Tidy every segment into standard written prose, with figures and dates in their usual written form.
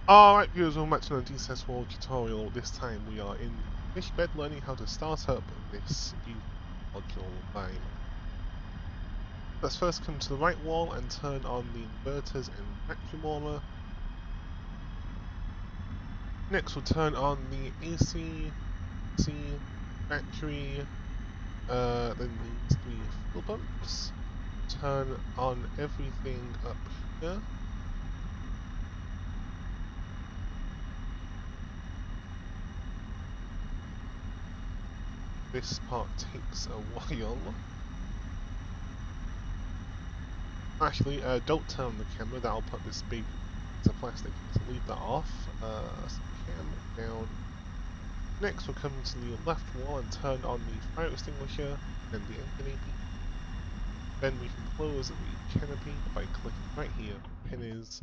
Alright viewers, welcome back to another DCS World tutorial. This time we are in Fishbed learning how to start up this beautiful module by Let's first come to the right wall and turn on the inverters and vacuum warmer. Next we'll turn on the AC, battery, then these three fuel pumps. Turn on everything up here. This part takes a while. Actually, don't turn on the camera, that'll put this big piece of plastic, so leave that off. So cam down. Next we'll come to the left wall and turn on the fire extinguisher and the engine AP. Then we can close the canopy by clicking right here, pin is,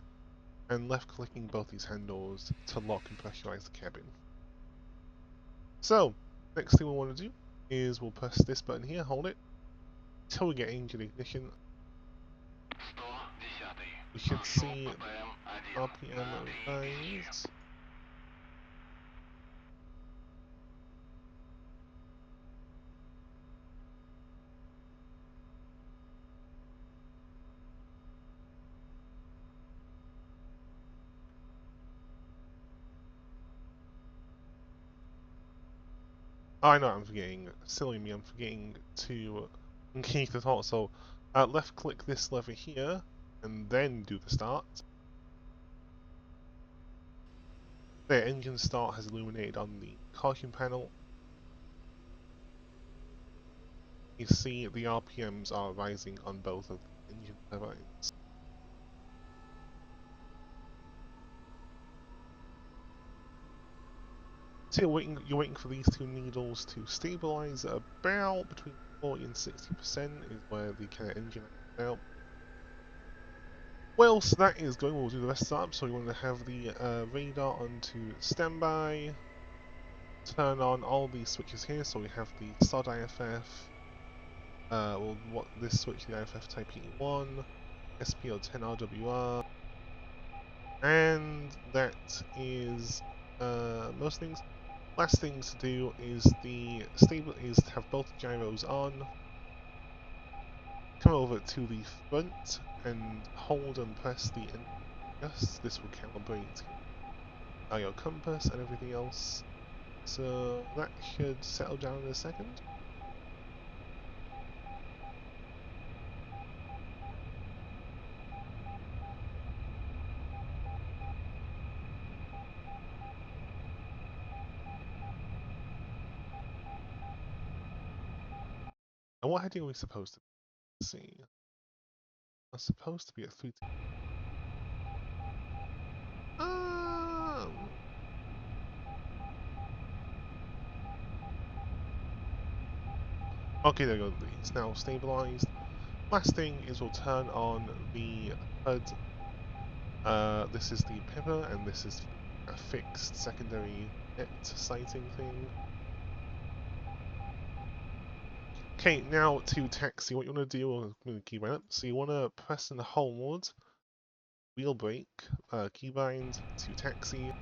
and left clicking both these handles to lock and pressurize the cabin. So, next thing we want to do is we'll press this button here, hold it, till we get engine ignition. We should see the RPM rise. Oh, I know I'm forgetting. Silly me, I'm forgetting to engage the throttle. So, left click this lever here, and then do the start. The engine start has illuminated on the caution panel. You see the RPMs are rising on both of the engine turbines. So you're waiting for these two needles to stabilize at about between 40 and 60% is where the kind of engine is out. Whilst that is going, we'll do the rest of the setup. So we want to have the radar onto standby. Turn on all these switches here. So we have the SOD IFF. This switch, the IFF type E1, SPO10RWR, and that is most things. Last thing to do is to have both gyros on. Come over to the front and hold and press the yes. This will calibrate your compass and everything else. So that should settle down in a second. And what heading are we supposed to see? I'm supposed to be at 3. Okay, there we go. It's now stabilized. Last thing is we'll turn on the HUD. This is the pipper, and this is a fixed secondary net sighting thing. Okay, now to taxi. What you want to do, I'm going to keybind up. So you want to press and hold wheel brake, keybind to taxi.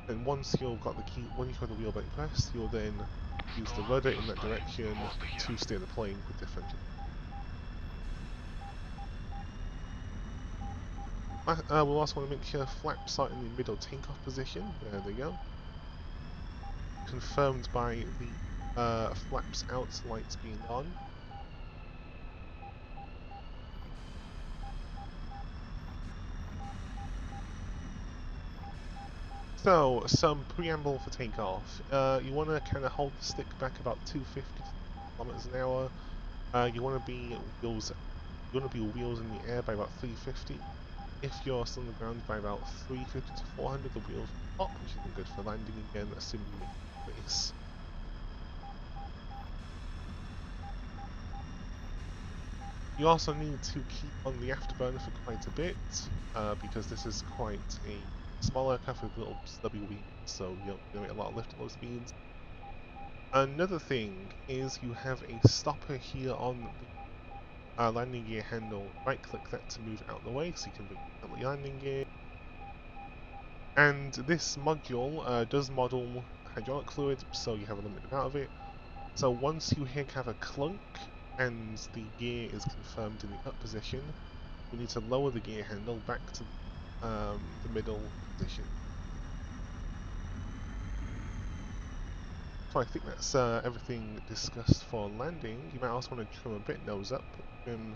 And once you've got when you've got the wheel brake pressed, you'll then use the rudder in that direction to steer the plane with differential. We'll also want to make sure flaps are in the middle takeoff position. There they go. Confirmed by the flaps out lights being on. So, some preamble for takeoff. You want to kind of hold the stick back about 250 kilometers an hour. You want to be wheels in the air by about 350. If you're still on the ground by about 350 to 400, the wheels will pop, which isn't good for landing again, assuming you make space. You also need to keep on the afterburner for quite a bit, because this is quite a small aircraft with little stubby wings, so you don't get a lot of lift at low speeds. Another thing is you have a stopper here on the landing gear handle. Right click that to move out of the way so you can bring out the landing gear. And this module does model hydraulic fluid, so you have a limited amount of it. So once you have a clunk and the gear is confirmed in the up position, you need to lower the gear handle back to the middle position. So I think that's everything discussed for landing. You might also want to trim a bit nose up. Trim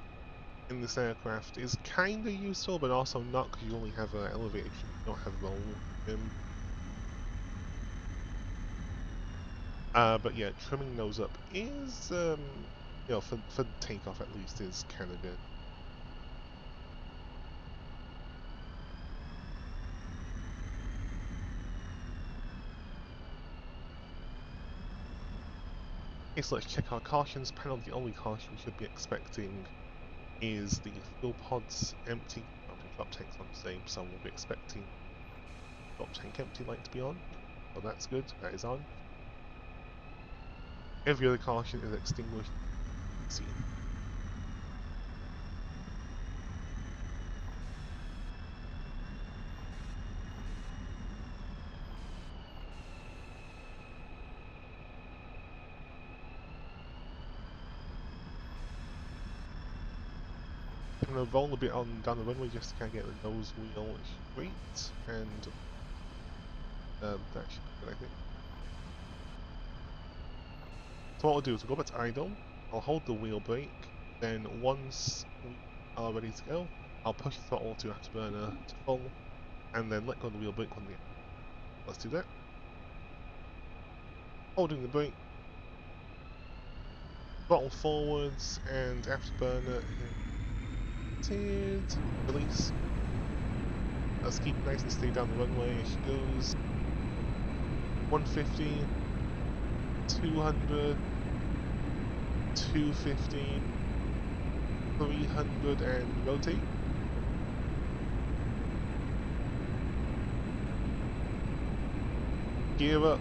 in this aircraft is kind of useful, but also not, because you only have elevated trim, you don't have roll trim. But yeah, trimming nose up is, you know, for takeoff at least, is kind of good. Okay, so let's check our cautions panel. The only caution we should be expecting is the fuel pods empty. The drop tank's on the same, so we'll be expecting drop tank empty light to be on. So that's good, that is on. Every other caution is extinguished. See. I'm going to roll a bit on down the runway just to kind of get the nose wheel straight, and that should be good, I think. So what we'll do is we'll go back to idle, I'll hold the wheel brake, then once we are ready to go, I'll push the throttle to afterburner to full, and then let go of the wheel brake when the... Let's do that. Holding the brake, throttle forwards, and afterburner hinted, release. Let's keep nice and steady down the runway as she goes. 150, 200, 250, 300, and rotate. Gear up.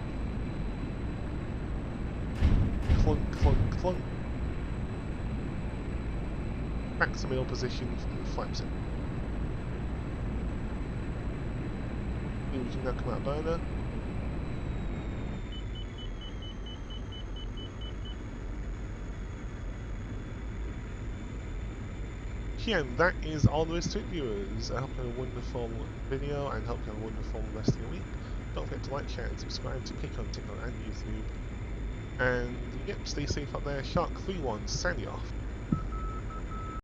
Clunk, clunk, clunk. Back to middle position from the flaps in. We can now come out burner. Yeah, and that is all there is to it, viewers. I hope you have a wonderful video and hope you have a wonderful rest of your week. Don't forget to like, share, and subscribe to Patreon, TikTok, and YouTube. And yep, stay safe out there. Shark 31 signing off.